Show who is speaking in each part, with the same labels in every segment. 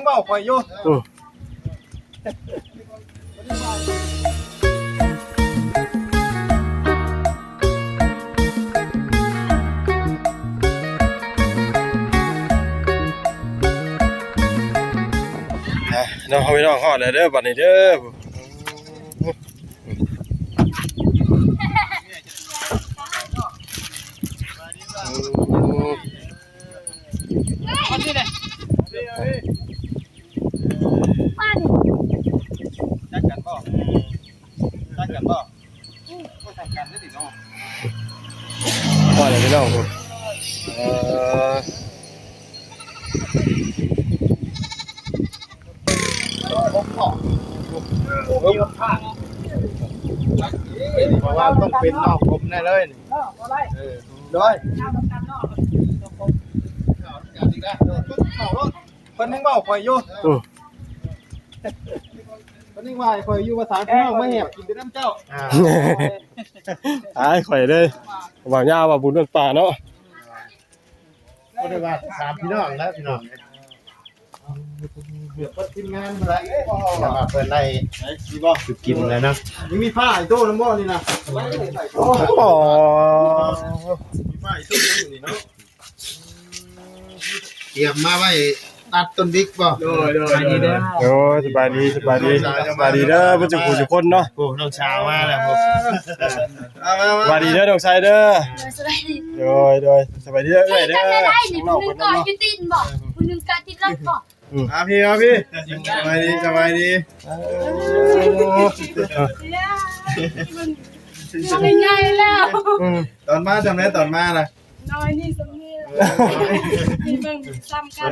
Speaker 1: ยังเบาคอยอยู่
Speaker 2: น้องพี่น้องฮอดเลยเด้อบัดนี้เด้อว่าอะไรพี่น้องผม
Speaker 1: เพราะว่าต้องเป็นนอกผมแน่เลยด้วยคนยังเบาคอยอยู่คนยังว่าคอยอยู่ภาษาพี่น้องไม่แหบกินแต่น้ำเจ้า
Speaker 2: ตายข่อยเลยว่ายาวว่าบุญเป็นป่าเนาะ
Speaker 1: ก็ได้ว่าสามพี่น้องแล้วพี่น้องเดือดทีมงานอะไรแต่ว่าเปิดไล่มีบ่คือกินแล้วนะยังมีผ้าอีกตู้น้ำบ่นี่นะ
Speaker 2: โอ้โห
Speaker 1: มีผ้าอีกตู้นึงนี่เนาะเตรียมมาไว้ตัดต้นบิ๊กบ่โดย
Speaker 2: โอ้สบายดีเด้อผู้จุกุคนเนาะ
Speaker 1: โอ้น้องชาวมาแล้วผม
Speaker 2: สบายดีเด้อน้องชายเด้อ
Speaker 3: สบายดี
Speaker 2: โดยสบายดีเด้อเอ้ยเด้อ
Speaker 3: คุณนึงก่อนจะตินบอกคุณนึงการติดรถบอก
Speaker 1: พี่สบายดี
Speaker 3: ไม่ง่ายแล้ว
Speaker 1: ตอนมาจำได้ตอนมาล่ะ
Speaker 3: น้อยนี่สมีนี่เบิ่งซ้ำกัน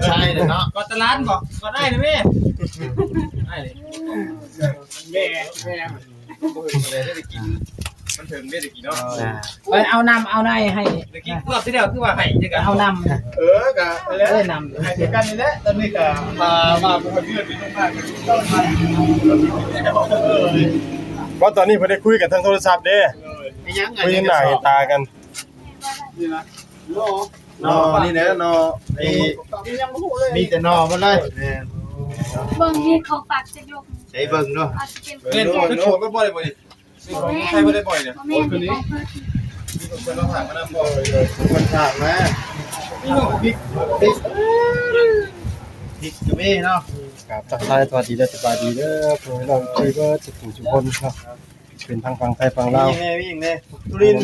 Speaker 1: ใช่เนาะ
Speaker 4: ก็ตลาดบอกก็ได้นะแม่ได้เลย
Speaker 1: แม่ได้กินมันถึงได้กินเนาะ
Speaker 4: เอานำเอาได้ให้เมื่อกี้รอบที่แล้วคือว่าให้จะกันเอานำ
Speaker 1: กะแล้วนำให้กันนี่แหละตอนนี้กะมาเป็นเพื่อนเป็นมาก
Speaker 2: ว่าตอนนี้เพิ่นได้คุยกันทางโทรศัพท์เด้คุยหน้าเห็นตากัน
Speaker 1: นี่นะนอนี่นะนอไอ้มีแต่นอมันเลย
Speaker 3: เบิ่งนี่เขาฝากจะยก
Speaker 1: ใช้เบิ่งเนาะ
Speaker 4: เล่นเป็นโชว์ก็บ่ได้บ่ดิใครบ่ได้บ่อยเนี่ย
Speaker 3: โอ้ยคนนี้
Speaker 1: คนเราถามมาแล้วบ่เลยคนถามมาบิ๊กจะไม่เนาะ
Speaker 2: ครับทักทายสวัสดีเด้อสบายดีเด้อเพื่อนเราคุยเบอร์จุกุคนเนาะเป็นทางฝั่งไทยฝั่งลาว
Speaker 1: วิ่งเลยตุริน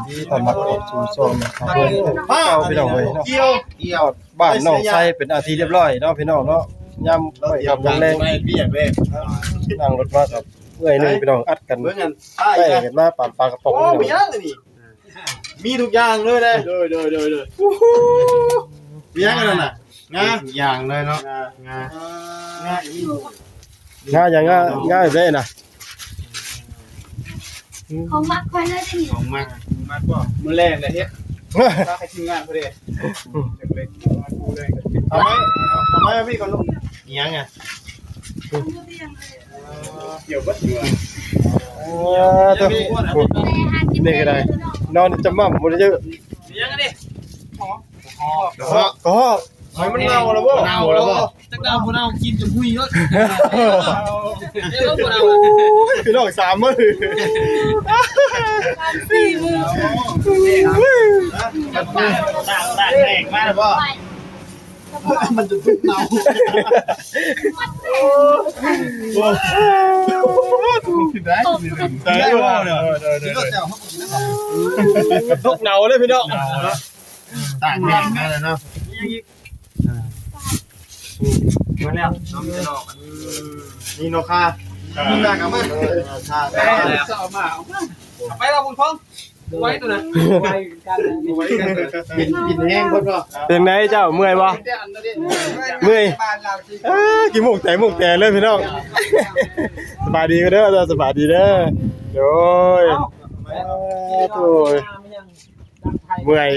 Speaker 2: ที่ตอนมาเปิดชูโซนครับเพื่อนเอาพี่น้องเลยเนาะเกี่ยวบ้านน้องไส้เป็นอาทิเรียบร้อยเนาะพี่น้องเนาะย่ำไปกับแรงนั่งรถมากับเมื่อยนึงพี่น้องอัดกันไปเห็นมาปั่นปลากระป๋อง
Speaker 1: มีอย่างนี่มีทุกอย่างเลยเลยมีอย่างนั้นน่ะงาอย่างเลยเนาะ
Speaker 2: ง่ายอย่างง่ายเลยนะ
Speaker 3: ของมักคอยเลยสิ
Speaker 1: ของมักก็มือแรงเลยเฮ็ดถ้าใครทีมงานพอดีเล็กๆมาดูเลยทำไมพี่ก่อนลูกยังไงเกี่ยวบัดอยู่
Speaker 2: ตัวนี่ก็ได้นอนจะมั่มหมดเลยเยอะ
Speaker 4: ยังไงดิ
Speaker 2: ก็
Speaker 1: หอยมันเน่าแล้วบ่
Speaker 4: จักดาวบ่เน่ากินจนหุ้ยแล้ว
Speaker 2: พี่น้อง3มื้อ
Speaker 3: 4 มื้อ
Speaker 1: ต่างแรงมากบ่มันจะทุกเน่าได้บ่เนี่ย
Speaker 2: ทุกเน่าเลยพี่น้อง
Speaker 1: ต่างแรงมากเลยเนาะมาแล้วน้องจะนอกนี่นกค่ะนี่นากลับมา
Speaker 4: ไปเราบุญพงไว้ตัวนั้นไว้กัน
Speaker 1: กินแห้งคนบ่
Speaker 2: เป็นไงเจ้าเมื่อยบ่เมื่อยกี่โมงแต่เลยพี่น้องสบายดีก็เด้อสบายดีเด้อโอ้ยโอ้ยเมื่อย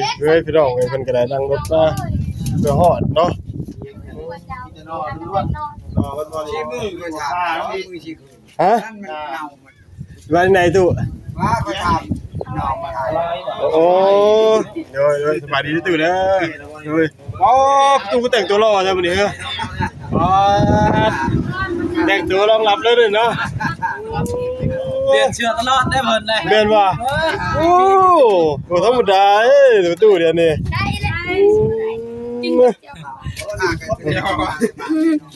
Speaker 2: พี่น้องเพิ่นก็ได้นั่งรถมาเพื่อฮอดเนาะฮะวันไหนตู้โอ้ยสบายดีตู้เด้อ อ๋อตู้ก็แต่งตัวรอใช่ไหมนี่ฮะอ๋อแต่งตัวรองรับเลยเนาะ
Speaker 4: เรียนเชื่อตลอดได้เพิ่นเลย
Speaker 2: เบนว่าโอ้โหธรรมดาตู้เดียวนี่
Speaker 3: ได้เลยกินเจียว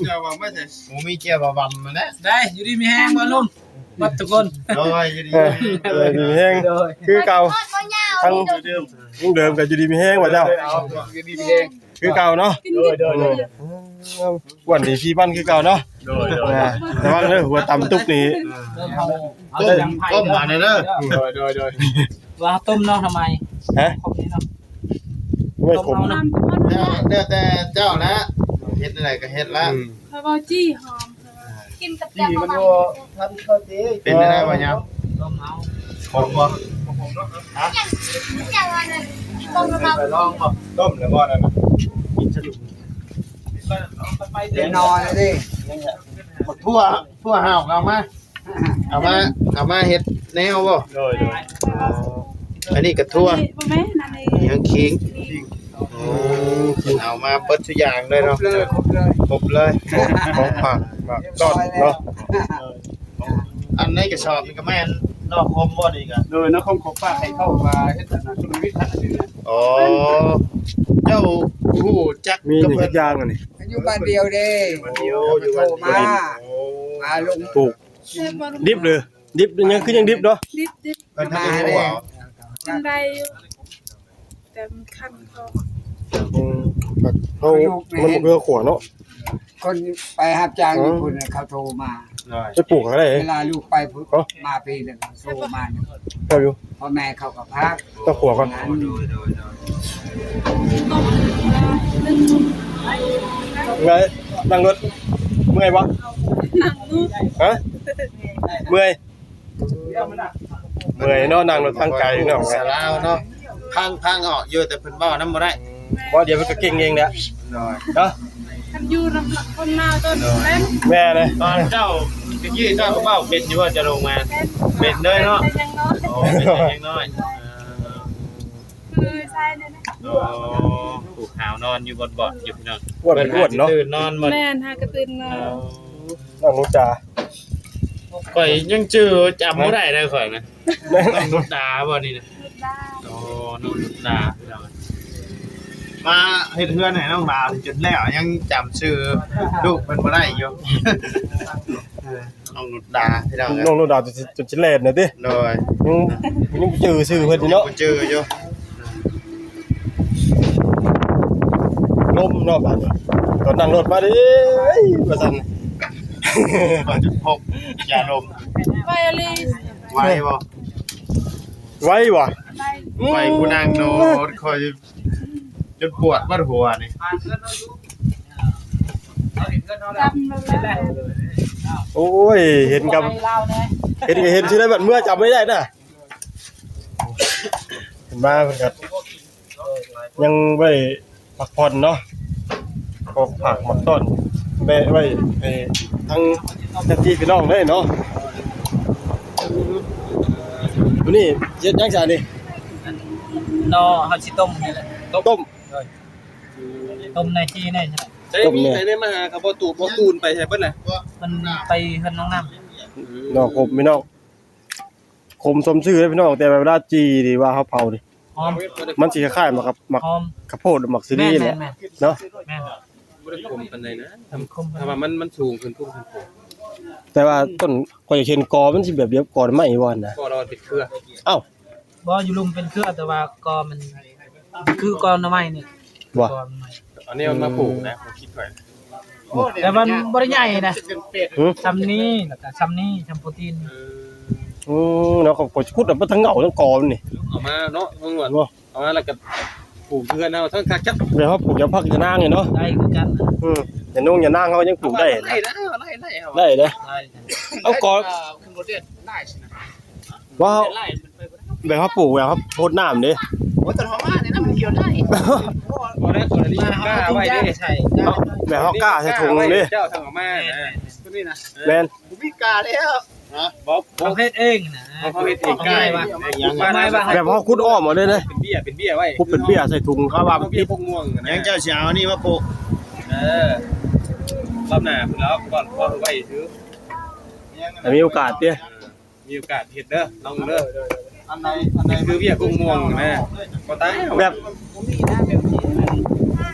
Speaker 1: เจ้าว่าไม่ใช่หมูมีเกียร์บำมาแล้ว
Speaker 4: ได้อยู่ดีมีแห้งบ่ลุงบัดทุกคน
Speaker 1: โอ้ยอยู่ดี
Speaker 2: ดีมีแห้งคือเก่า
Speaker 3: ทอดก็ยาว
Speaker 2: ทั้งเดิมกับอยู่ดีมีแห้งว่าเจ้า
Speaker 1: อยู่ดีเอง
Speaker 2: คือเก่าเนาะวันดีพี่บ้านคือเก่าเนาะแต่ว่าเด้อหัวตำตุ๊บนี่
Speaker 1: ต้มมาเด้อ
Speaker 2: โดย
Speaker 4: ว่าต้มเนาะทำไม
Speaker 2: ฮะ
Speaker 4: ครบนี้เนาะ
Speaker 2: ไม่ขม
Speaker 1: แต่เจ้านะเฮ็ดอะไรก็เฮ็ดละ
Speaker 3: พาวจี้หอมกินกับแจ่วมัน
Speaker 1: เป็นได้บ่ยัง
Speaker 4: ต้มเอา
Speaker 1: ผมบ่
Speaker 3: แจ่วอันนั้นต้มกระเพรา
Speaker 1: ไปลองบ่ต้มแล้วบ่นั่นน่ะกินสนุก
Speaker 4: เดี๋ยวน
Speaker 1: อนดิทั่วห่าวเอามาเฮ็ดแนวบ่
Speaker 2: โดย
Speaker 1: อันนี้ก็ทั่ว
Speaker 3: บ่แม่นั่นเอง
Speaker 1: ยังคิงเอามาเปิดทุกอย่างเลยเนาะครบเลย
Speaker 2: ของผักต้นเนาะ
Speaker 1: อันนี้กระสอบนี่ก็แม่นนอกคมบ่นี่ก็
Speaker 5: โดยนักคอมขบป้าให้เข้ามาเฮ็ดนะคุณวิทย์ท่านนี่นะ
Speaker 1: อ๋อเจ้าฮู้จัก
Speaker 2: มี
Speaker 1: กับ
Speaker 2: นี่
Speaker 1: เพิ่
Speaker 2: ทุ
Speaker 1: น
Speaker 2: กอย่างอันนี้
Speaker 6: อยู่บ้านเดียวเด้
Speaker 1: อยู่บ้าน
Speaker 6: มา
Speaker 1: โอ้
Speaker 6: มาลง
Speaker 2: ปลูกดิบเลยดิบยังคือยังดิบเนาะ
Speaker 3: ดิบ
Speaker 1: เพิ่นให้ฮู้เอา
Speaker 3: กินได้อยู่แต่มันคันคอ
Speaker 2: เขามันเรือขวเนาะ
Speaker 6: คนไปหับจ้างญี่ปุ่นเขาโทรมา
Speaker 2: ไปปลูกอะไร
Speaker 6: เวลาลูกไปมาปีหนึงโทรมาเนี่ย
Speaker 2: ก็อยู่
Speaker 6: พ่อแม่เขาก็พัก
Speaker 2: ต้องขวก่อน
Speaker 6: นั้น
Speaker 2: ไงนั่งรถเมื่อยปะ
Speaker 3: หนังลูก
Speaker 2: ฮะเมื่อยเนาะนั่งรถทางไกลเนาะ
Speaker 1: สาลาวเนาะพังออกอยู่แต่เพิ่นเว้านำบ่ได้
Speaker 2: ว่าเดี๋ยวมันก็เก่งเองแหละเนาะ
Speaker 3: ทำอยู่น้ำคนลาวต้นเล่น
Speaker 2: แม่เลย
Speaker 1: ตอนเจ้าตะกี้เจ้าก็เว้าเป็นอยู่ว่าจะลงมาเป็นเลยเนาะ
Speaker 3: ยังน้อย
Speaker 1: โอ้เป็นยังน้อย
Speaker 3: คือใช่เลยนะ
Speaker 1: โอ้ผูกหาวนอนอยู่บนเบาะอยู่พี่น้อง
Speaker 2: อ้วนเป็นอ้วนเนาะ
Speaker 1: ตื่นนอนหมด
Speaker 3: แม่นหากระตือนมา
Speaker 2: นั่งรถจ่า
Speaker 1: ข่อยยังชื่อจำบ่ได้เลยข่อยนะน้องนุชดาบ่นี่นะ
Speaker 3: ได้
Speaker 1: โอ้น้องนุชดาพี่น้องมาเฮ็ดเฮือนให้น้องดาวจนแล้วยังจำชื่อลูกเพิ่นบ่ได้อยู่น้องนุชดาพี่น้อง
Speaker 2: น้องรถดาวจนชิ้นแรกเนี่ยดิ
Speaker 1: โดย
Speaker 2: ยังจือซื่อเพิ่นเนาะ
Speaker 1: บ่ชื่ออยู่
Speaker 2: ลมเนาะบาดนี้ตอนนั่งรถมาดิว่าซั่น
Speaker 1: ข่อยจะพกยาลม
Speaker 3: ไวโอลิน
Speaker 1: ไว้บ่
Speaker 2: ไว้ว่ะ
Speaker 3: ไป
Speaker 1: ไว้กูนั่งโนดข่อยจนปวดบัดหัวนี่
Speaker 3: จำแล้ว
Speaker 2: โอ้ยเห็นกับ
Speaker 4: เล่าแน่
Speaker 2: เห็นชื่อได้บัดเมื่อจำไม่ได้น่ะเห็นมาเพิ่นก็ยังไว้พักผ่อนเนาะของผักหมักต้นไว้ทั้งเจ้าที่พี่น้องได้เนาะตัวนี้เฮ็ดจังซั่นนี่
Speaker 4: นอเฮาสิต้มนี่แหละ
Speaker 2: ต้ม
Speaker 4: ต้มในที่นี่ใช่ไหม
Speaker 2: ต้มเนี่ย
Speaker 5: ได้มาหาครับบ่ตูนไปใช่เพิ่นน่ะ
Speaker 4: มันไปเฮือนน้องน้ำ
Speaker 2: เนาะคมพี่น้องคมสมชื่อเลยพี่น้องแต่เวลาจีนี่ว่าเขาเผานี่
Speaker 4: หอม
Speaker 2: มันสิคล้ายๆหมักกับหมัก
Speaker 4: หอม
Speaker 2: ข้าวโพดหมักซีรี
Speaker 4: แม่
Speaker 2: ส์
Speaker 4: น
Speaker 2: แหละ
Speaker 4: แม่น
Speaker 2: เนาะ
Speaker 4: แม่น
Speaker 5: บ่ได้คมปานใดนะ
Speaker 4: ทำคม
Speaker 5: ถ้าว่ามันสูงขึ้นพุ่งขึ้นพุ่ง
Speaker 2: แต่ว่าต้นก็จะเห็นกอมันสิแบบเดียวกอไม้ว่อนนะ
Speaker 5: ก็รอติดเครือ
Speaker 2: เอ้า
Speaker 4: บ่อยู่ลุมเป็นเครือแต่ว่ากอมันคือกอหน่อไม้นี่
Speaker 2: ว่ะ
Speaker 4: กอหน่อไม้
Speaker 5: อันนี้มันมาปลูกนะผมคิดก่อน
Speaker 4: แต่มันบ่ได้ใหญ่นะ
Speaker 2: หือ
Speaker 4: ซ้ำนี้แล้วก็ซ้ำนี้ซ้ำโปรตีน
Speaker 2: เนาะก็ขุดแบบทั้งเหงาทั้งกอมันนี่
Speaker 5: เอามาเนาะเพิ่งว่า
Speaker 2: เนาะ
Speaker 5: เอามาแล้วก็ปลูกเพื่อนเอาทั้งคักจัก
Speaker 2: เดี๋ยวเขาปลูกยางพักยางนางนี่เนาะ
Speaker 4: ได้คือกัน
Speaker 2: อย่านุ่งอย่านางเขายังปลูกได้
Speaker 5: ไล่นะไล่เอา
Speaker 2: ได้เด้อ
Speaker 4: ได้
Speaker 2: เอากอ
Speaker 5: ขึ้นรถเด็ดได้สินะ
Speaker 2: ว่า
Speaker 5: ไล่มันไปบ่ได้
Speaker 2: แบบเขาปลูกแบบเขาโพดน้ำเด้
Speaker 1: โอ้แต่ว่ามาเนี่ยนะมันเกี่ยวได้
Speaker 5: บ่ได้คนนี้กล้าไว้ดิ
Speaker 4: ใช่
Speaker 2: แบบเขากล้าใส่ถุงเด้
Speaker 5: เจ้าทางออกมาตัวนี้นะ
Speaker 2: แม่น
Speaker 1: กูมีกาแล้วฮะ
Speaker 5: บ๊อบ
Speaker 4: ประเภทเองนะ
Speaker 5: เขาเฮ็ดเองกล้าว่า
Speaker 2: แบบเขาขุดอ้อมมาเลยเด้
Speaker 5: เป็นเบี้ย เป็นเบี้ยไว้
Speaker 2: พุบเป็นเบี้ยใส่ถุงข้าวว่ามัน
Speaker 5: เบี้
Speaker 2: พิ
Speaker 5: ย
Speaker 2: ษ
Speaker 5: พวกม่วง
Speaker 1: ยังเจ้าสิเอานี่มาปลูก
Speaker 5: รอบหน้าแล้วก่อนพอไว้ซื้อ
Speaker 2: แต่มีโอกาสเด้อ
Speaker 5: มีโอกาสเฮ็ดเด้อลองเด้อ
Speaker 1: อันไหน
Speaker 5: คือเบี้ยพวกม่วงนะบ่ตาย
Speaker 2: แบบ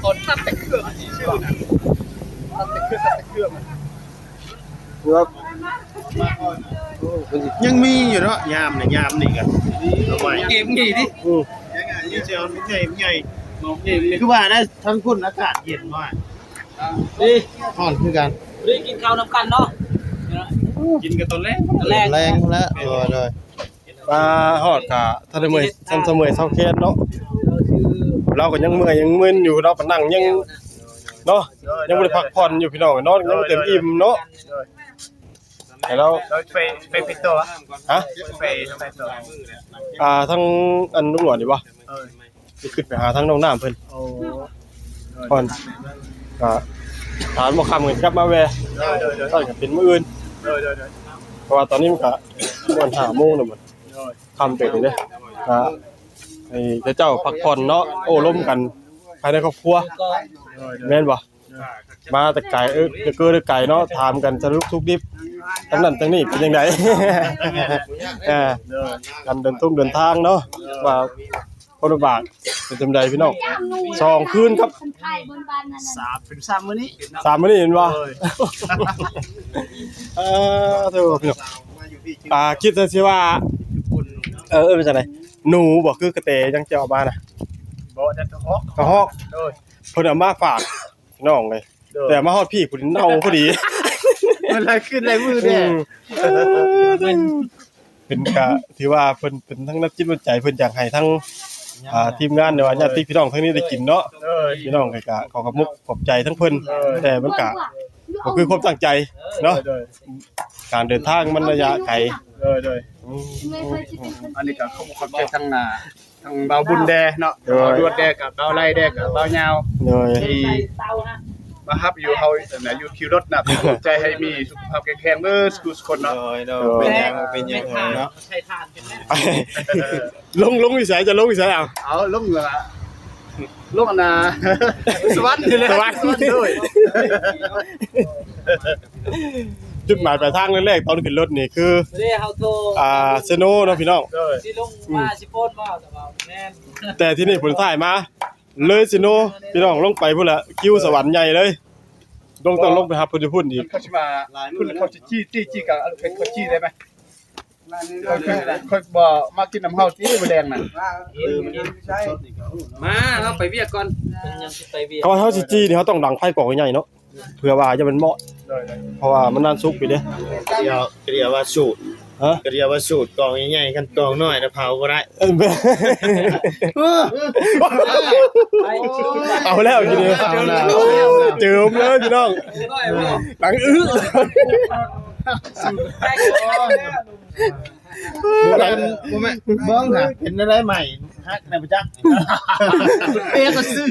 Speaker 5: ต้นตัดแต่เครื่องชื่อนะตัดแต่เครื่อง
Speaker 2: ว่า
Speaker 1: ยังมีอยู่เนาะยามนี่กันเอาไว้
Speaker 5: เกมงี้ดิ
Speaker 1: ยังไงนี่เจ้าใหญ่คือว่านะทั้งคุณอากาศเย็นมาก
Speaker 4: ดี
Speaker 1: ร้อนคือกัน
Speaker 4: ดีกินข้าวนำกันเนาะ
Speaker 5: กินกับต้นแรก
Speaker 4: แรก
Speaker 1: แรงแล้วเลย
Speaker 2: ปลาฮอดกะถ้าได้เมื่อยซ้ำเสมอเท่าแค่เนาะเราก็ยังเมื่อยยังมึนอยู่เราก็นั่งยังเนาะยังบ่ได้พักผ่อนอยู่พี่น้องเนาะยังบ่เต็มอิ่มเนาะให้เรา
Speaker 5: เราไปปิดตัว
Speaker 2: ฮะ
Speaker 5: ไปตัว
Speaker 2: ทั้งอันลุงหลวดนี่บ่สิขึ้นไปหาทั้งน้องน้ำเพิ่นก่อนก็ถามบ่คำกันกลับมาแวะก็เป็นมื้ออื่นเพราะว่าตอนนี้มันก็ม่วน5:00 นแล้วมันค่ำเต็มเลยก็ให้เจ้าพักผ่อนเนาะโอ้ล้มกันภายในครอบครัวแม่นบ่มาแต่ไกลจะเกิดไกลเนาะถามกันสรุปทุกดิบทั้งนั้นทั้งนี้เป็นจังไดการเดินทางเนาะว่าคนละบาทเป็นจังไดพี่น้อง2คืนครับ
Speaker 3: ไทยบนบ้านนั่นน่ะ
Speaker 1: เป็น3มื้อนี้
Speaker 2: 3มื้อนี้เห็นบ่เด้อพี่น้องคิดซะสิว่าเป็นจังไดหนูบ่คือกระเตจังจะเอามาน่ะ
Speaker 5: บ่จะทอก
Speaker 2: กระฮอกเพิ่นเอามาฝากพี่น้องเลยแต่มาฮอดพี่พุ่นเน่าพอดี
Speaker 1: มันอะไรขึ้นอะไรมือแน่
Speaker 2: เป็นกะที่ว่าเพิ่นเป็นทั้งนักจิตวิทยาเพิ่นอยากให้ทั้งทีมงานเนาะญาติพี่น้องทั้งนี้ได้กินเนาะพี่น้องก็ขอขอบมุกขอบใจทั้งเพิ่นแต่มันก็บ่คือความตั้งใจเนาะการเดินทางมันระยะไกล
Speaker 3: ไม่เคยคิดเป็นคน
Speaker 5: อันนี้ก็เขาขอบใจทั้งหน้าทั้งเบาบุญแดเนาะเบาดวดแดกับเบาไล่แดกับเบายาว
Speaker 2: เลย
Speaker 5: ที่มาฮับอยู่เฮาน่ะอยู่คิวรถน่ะใจให้มีสุขภาพแข็งแรงเด้อทุกคนเนาะ
Speaker 1: เป็นยังเนาะ
Speaker 4: ใช้ทานเป็นแม่
Speaker 2: ลงวิสัยจะลงวิสัยเอา
Speaker 5: เอาลงเหรอลงอันน่ะสวรรค์นี่แหละ
Speaker 2: สวรรค์ด้วย จุดหมายปลายทางแรกๆตอนขึ้นรถนี่คือ
Speaker 4: เด้เฮาโทร
Speaker 2: เซโนเนาะพี่น้อง
Speaker 4: สิลงมาสิโพนบ่แต่ว่าแม่น
Speaker 2: แต่ที่นี่ผลถ่ายมาเลยเซโนพี่น้องลงไปพุ่นละคิวสวรรค์ใหญ่เลยต้องลงไปหาพุ่นพุ่นอีก
Speaker 5: เขาสิมาคุณเขาสิจี้กับเป็นคนจี้ได้มั้ยเขาบ่มากินน้ำเฮาจี้บ่แดงน่ะ มาเราไปเวียกก่อน
Speaker 4: ยังสิไปเวีย
Speaker 2: เขาว่าเฮาสิจี้นี่เขาต้องดังไฟกอกใหญ่เนาะเพื่อว่าจะเป็นเหมาะเพราะว่ามันนานสุกไปเด้
Speaker 1: เดี๋ยวว่าสูตร
Speaker 2: ฮะ
Speaker 1: ก็เรียกว่าสูตรกองใหญ่ๆกันกองน้อยแล้วเผาบ่ได้
Speaker 2: เอาแล้วทีนี้เจิมเลยพี่น้องหลังอื้อ
Speaker 1: บ่แม่เบิ่งค่ะเป็นอะไรใหม่ฮักในประจักษ์เปียก็ซื้อ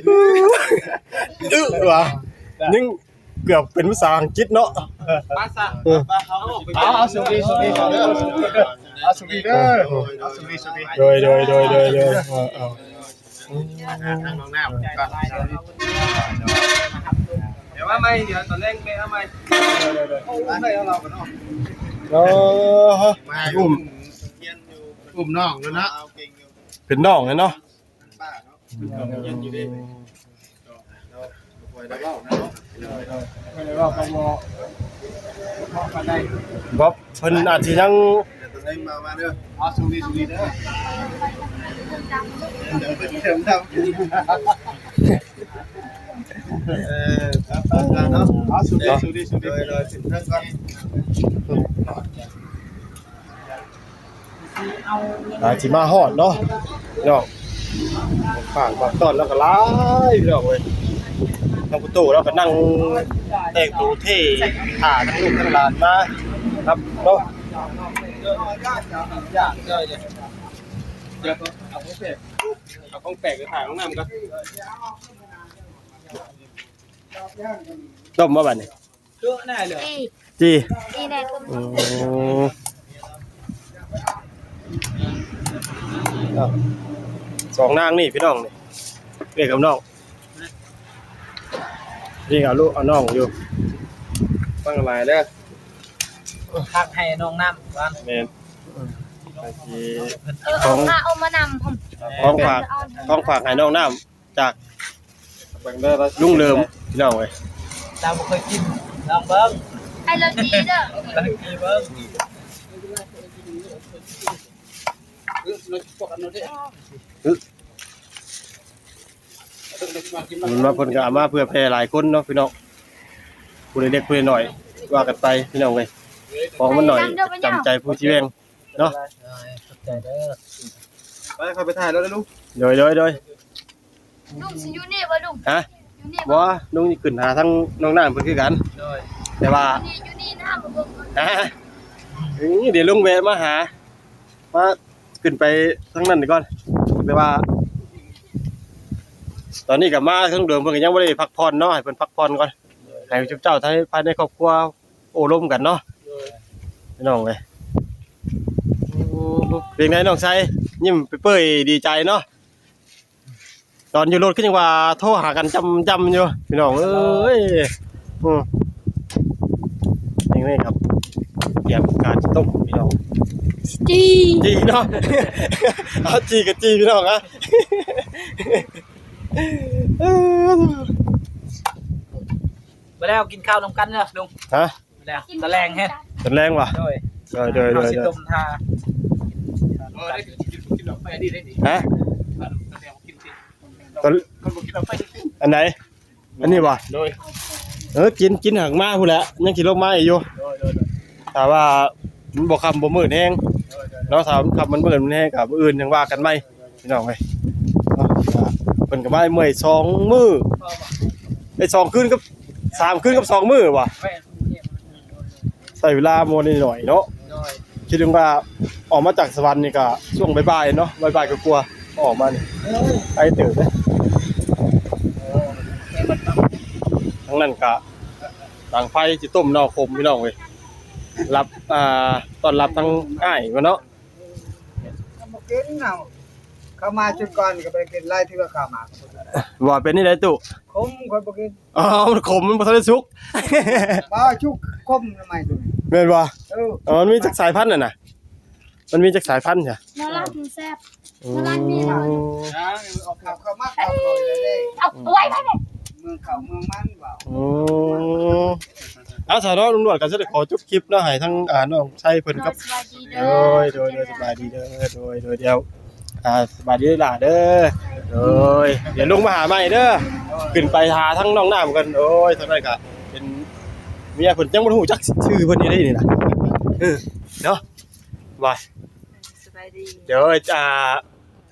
Speaker 2: ว่ะยังเกือบเป็นภาษาอังกฤษเนาะ
Speaker 5: มาซะ
Speaker 1: เอาสุบีเด้อ
Speaker 5: เอาสุบีเด้อเอาสุบี
Speaker 2: โดยเอา
Speaker 1: ทางน้องน้ำ
Speaker 5: เดี๋ยวว่าไม่เดี๋ยวตอนแรกไปเอาไม่ได้เอาเรากันเนาะ
Speaker 1: มาอุ้มน้องอยู่นะ
Speaker 2: เป็นน้องเลยเนาะบ๊อบเพิ่นอาจสิยัง
Speaker 1: มาเด้อ
Speaker 5: เอาสุบีเด้อ
Speaker 1: เดี๋ยวไปเติมทำเนาะเอาสุดีเลยถึงเรื่องก่อน
Speaker 2: อาจสิมาฮอดเนาะเนาะฝากบอกต้อนแล้วก็หลายพี่น้องเว้ยทางประตูแล้วก็นั่งแต่งตัวเท่ถ่าทั้งลูกทั้งหลานมาครับเนาะ
Speaker 5: เดี๋ยวเอาของแปลกไปถ่ายของน้ำกัน
Speaker 2: ต้มมาบัดนี้
Speaker 4: เชื่อแน่เลย
Speaker 2: จี
Speaker 3: อีแน่ก็
Speaker 2: อ้าว สองนางนี่พี่น้องนี่เรียกกับน้องนี่เอาลูกเอาน้องอยู่ฟังอะไรเด้อ
Speaker 4: พักให้น้องน้ำวัน
Speaker 2: แม่นที
Speaker 3: เอามานำผม
Speaker 2: ของฝากให้น้องน้ำจากลุงเลิมพี่น้องเว้ย
Speaker 4: เราบ่เคยกินลองเบิ่ง
Speaker 3: ไอ้เราดีเด้อ
Speaker 4: ลองกินเบิ่ง
Speaker 2: มันมาเพิ่นก็เอามาเพื่อแพร่หลายคนเนาะพี่น้องผู้เล็กผู้น้อยว่ากันไปพี่น้องเว้ยของมันหน่อยจำใจผู้ที่แวงเนาะ
Speaker 4: ขอบใจเด้อ
Speaker 1: ไปเข้าไปถ่ายแล้วลูก
Speaker 2: โดย
Speaker 3: ลุงสิอยู่นี่บ่ลุง
Speaker 2: ฮะ
Speaker 3: อยู่นี่
Speaker 2: บ่ลุงนี่ขึ้นหาทั้งน้องน้ำเพิ่นคือกัน
Speaker 4: โดย
Speaker 2: แต่ว่า
Speaker 3: อยู่นี่นะบ่เบิ่ง
Speaker 2: เดี๋ยวลุงแวะมาหามาขึ้นไปทั้งนั้นก่อนแต่ว่า ตอนนี้กับมาทั้งเดิมเพิ่นก็ยังบ่ได้พักผ่อนเนาะให้เพิ่นพักผ่อนก่อนให้เจ้าทั้งภายในครอบครัวโอ้ร่มกันเนาะพี่น้องเว้ยเป็นไงน้องชายยิ้มเปื่อยๆดีใจเนาะตอนอยู่รถก็ยังว่าโทรหากันจำอยู่พี่น้องเอ้ยนี่ครับเตรียมการต้มพี่น้อง จีเนาะ เอาจีกับจีพี่น้องอะ
Speaker 4: ไปแล้วกินข้าวนำกันเด้อลุง
Speaker 2: ฮะ
Speaker 4: ไปแล้วตะแรงแฮะ
Speaker 2: เป็นแรงว่ะ
Speaker 4: โดย
Speaker 2: โดย
Speaker 4: เอาสิต้มทา
Speaker 2: ฮะตอนอันไหนอันนี้ว่ะกินหักมาพูดแหละยังกินลงมาอีกอยู่แต่ว่ามันบอกคำบ่มืดแห้งเนาะถ้าคำมันมืดมันแห้งกับอื่นยังว่ากันไหมพี่น้องเว้ยเป็นกับไม้เมื่อย2 มื้อไอ้2 คืนกับ3 คืนกับ2 มื้อว่ะใส่เวลาโมนิหน่อยเนาะคิดถึงว่าออกมาจากสวรรค์นี่ก็ช่วงบ่ายๆเนาะบ่ายๆก็กลัวออกมานี่ไปตื่นเลยทั้งนั้นก็ต่างไฟสิต้มนอกคมพี่น้องเว้ยรับต้อนรับทั้งอ้ายว่าเนาะ
Speaker 6: บ่กินเอาเข้ามาจุดก่อนก็ไปกินไล่ที่ว่าเข้ามา
Speaker 2: ว่าเป็นนี่ได้ตุ
Speaker 6: คมคนบ่กิน
Speaker 2: อ๋อมันขมมันบ่ทันได้สุก
Speaker 6: บ่ชุกคมทำไมตัวนี้
Speaker 2: แม่นบ่
Speaker 6: เออ
Speaker 2: มันมีจักสายพันธุ์น่ะมันมีจักสายพันธุ์จ้ะ
Speaker 3: นอรักมันแซ่บ
Speaker 6: เอาเข้ามาเข้าคอยเลย
Speaker 3: เอาไว้ไปเลย
Speaker 6: เมืองเขาเมืองมันบ่
Speaker 2: เอาสาวน้องลุงหนวดก็จะได้ขอจบคลิปเนาะให้ทั้งน้องชัยเพิ่นกับ
Speaker 3: สวัสดีเด้อ
Speaker 2: โดยสบายดีเด้อโดยเดียวสบายดีล่ะเด้อเดี๋ยวลงมาหาใหม่เด้อขึ้นไปหาทั้งน้องน้ำกันเท่านั้นก็เป็นเมียเพิ่นยังบ่รู้จักชื่อเพิ่นนี่ได้นี่ล่ะเนาะว่า
Speaker 3: สบายดี
Speaker 2: เดี๋ยว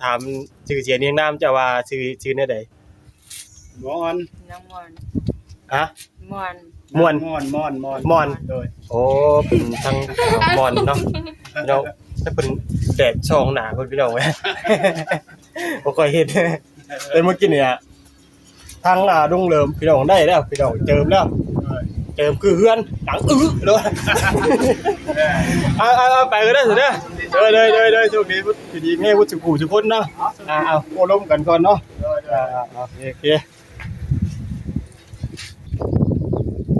Speaker 2: ถามชื่อเสียงเรียงนามจะว่าชื่อแนวใด
Speaker 5: มอน
Speaker 3: น้องมอน
Speaker 2: ฮะ
Speaker 3: มอน
Speaker 2: ม่วน
Speaker 5: มอนโดย
Speaker 2: โอ้เป็นทางมอนเนาะพี่น้องถ้าเป็นแดดช่องหนาคนพี่น้องเว้ย บ่ค่อยเห็นแต่เมื่อกี้เนี่ยทางดุงเลิมพี่น้องได้แล้วพี่น้องเจิมแล้วเจิมคือเฮือนหลังเลยเอาไปก็ได้สิเด้อเลยโชคดีผู้ดีแม่ผู้สุขุทุกคนเนาะเอาโอ้ล้มกันก่อนเนาะโอเค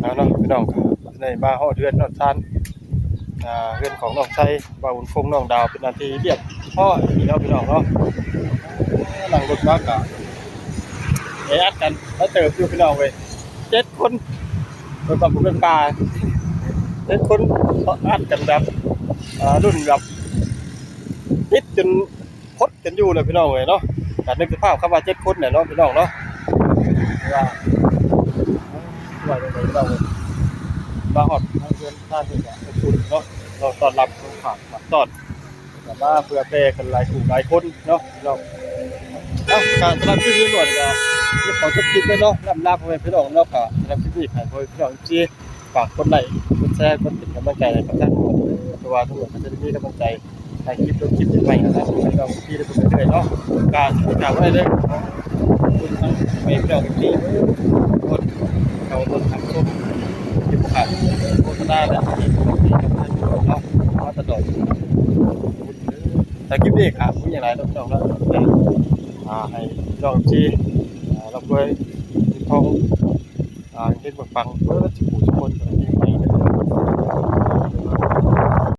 Speaker 2: เอาเนาะพี่น้องในมาฮอดเดือนนอนซานเรื่องของน้องไส้บ่าวบุญคงน้องดาวเป็นนาทีเรียบพ่อพี่น้องเนาะหลังรถมากะอัดกันแล้วเติบอยู่พี่น้องเว้ย7 คนเป็นกับผมเป็นปลา7 คนอัดกันแบบรุ่นแบบปิดจนพดกันอยู่เลยพี่น้องเว้ยเนาะแต่นึกสภาพคำว่า7 คนเนี่ยเนาะพี่น้องเนาะว่าจังได๋พี่น้องเว้ยมาฮอดทางเพื่อนท่านนี่ก็ขอบคุณเนาะเราต้อนรับผู้ฝากมาต้อนมาเพื่อแปรกันหลายกลุ่มหลายคนเนาะพี่น้องการสำหรับคลิปนี้หน่อยก็ขอจบคลิปไว้เนาะลาพ่อแม่พี่น้องเนาะค่ะสำหรับคลิปนี้ให้พ่อแม่พี่น้องที่ฝากกดไลค์กดแชร์กดติดกำลังใจให้กับท่านตัวทุกคนก็จะได้มีกำลังใจในคลิปใหม่นะครับให้เราพี่ได้ไปเรื่อยๆเนาะการติดตามไว้เลยคุณทั้งแม่พี่น้องที่คนเขาต้นทำส้มที่ผู้ขายโฆษณาและที่กับท่านเนาะมาตลอดแต่คลิปนี้ครับผู้ใหญ่หลายน้องๆแล้ว ให้น้องจีรับด้วยทองเฮ็ดบักปังเบิดสิผู้ทุกคนที่ไป